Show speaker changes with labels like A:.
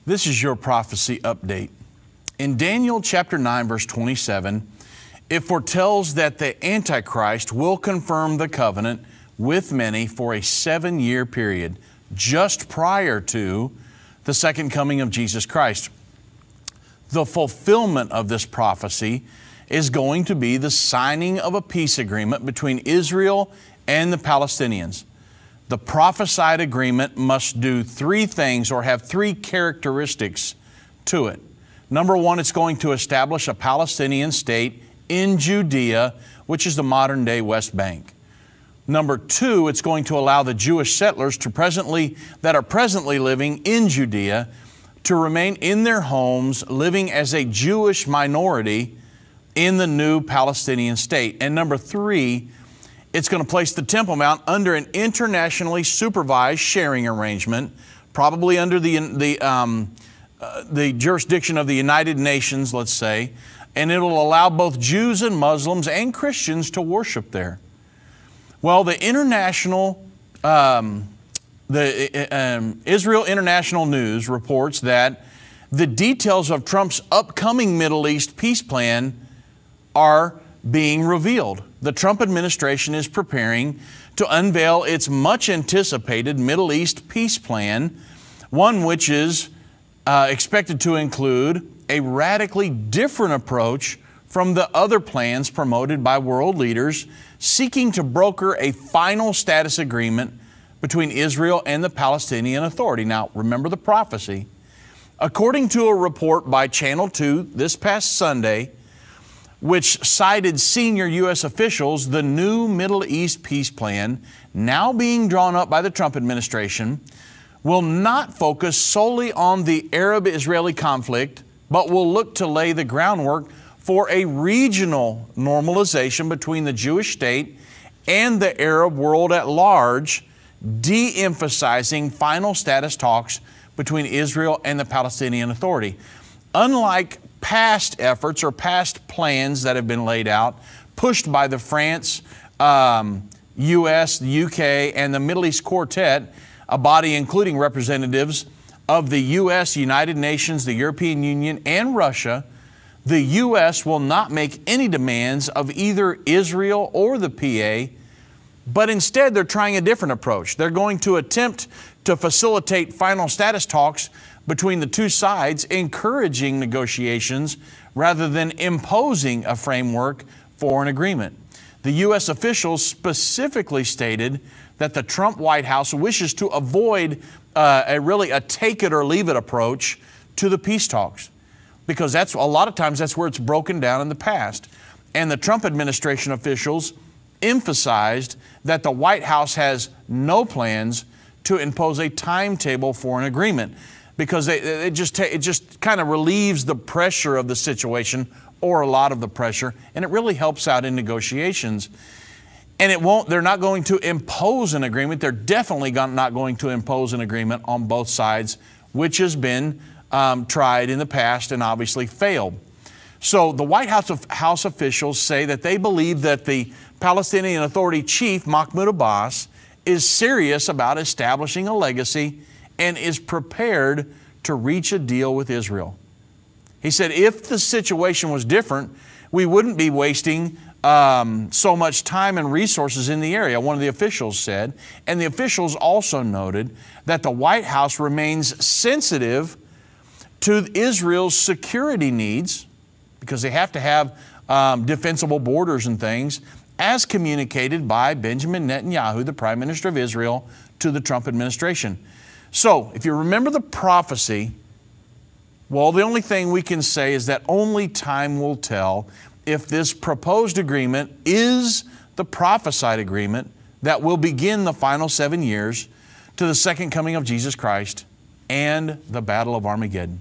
A: This is your prophecy update. In Daniel chapter 9, verse 27, it foretells that the Antichrist will confirm the covenant with many for a 7-year period, just prior to the second coming of Jesus Christ. The fulfillment of this prophecy is going to be the signing of a peace agreement between Israel and the Palestinians. The prophesied agreement must do 3 things or have 3 characteristics to it. Number 1, it's going to establish a Palestinian state in Judea, which is the modern-day West Bank. Number 2, it's going to allow the Jewish settlers that are presently living in Judea to remain in their homes, living as a Jewish minority in the new Palestinian state. And number 3, it's going to place the Temple Mount under an internationally supervised sharing arrangement, probably under the jurisdiction of the United Nations, let's say, and it'll allow both Jews and Muslims and Christians to worship there. Well, the Israel International News reports that the details of Trump's upcoming Middle East peace plan are being revealed. The Trump administration is preparing to unveil its much anticipated Middle East peace plan, one which is expected to include a radically different approach from the other plans promoted by world leaders seeking to broker a final status agreement between Israel and the Palestinian Authority. Now, remember the prophecy. According to a report by Channel 2 this past Sunday, which cited senior U.S. officials, the new Middle East peace plan, now being drawn up by the Trump administration, will not focus solely on the Arab-Israeli conflict, but will look to lay the groundwork for a regional normalization between the Jewish state and the Arab world at large, de-emphasizing final status talks between Israel and the Palestinian Authority. Unlike past efforts or past plans that have been laid out, pushed by the France, U.S., the U.K., and the Middle East Quartet, a body including representatives of the U.S., United Nations, the European Union, and Russia, the U.S. will not make any demands of either Israel or the PA, but instead they're trying a different approach. They're going to attempt to facilitate final status talks between the two sides, encouraging negotiations rather than imposing a framework for an agreement. The U.S. officials specifically stated that the Trump White House wishes to avoid a take it or leave it approach to the peace talks, because that's a lot of times that's where it's broken down in the past. And the Trump administration officials emphasized that the White House has no plans to impose a timetable for an agreement, because it just kind of relieves the pressure of the situation, or a lot of the pressure, and it really helps out in negotiations. And they're not going to impose an agreement. They're definitely not going to impose an agreement on both sides, which has been tried in the past and obviously failed. So the White House officials say that they believe that the Palestinian Authority chief, Mahmoud Abbas, is serious about establishing a legacy and is prepared to reach a deal with Israel. He said, if the situation was different, we wouldn't be wasting so much time and resources in the area, one of the officials said. And the officials also noted that the White House remains sensitive to Israel's security needs, because they have to have defensible borders and things, as communicated by Benjamin Netanyahu, the Prime Minister of Israel, to the Trump administration. So, if you remember the prophecy, well, the only thing we can say is that only time will tell if this proposed agreement is the prophesied agreement that will begin the final 7 years to the second coming of Jesus Christ and the Battle of Armageddon.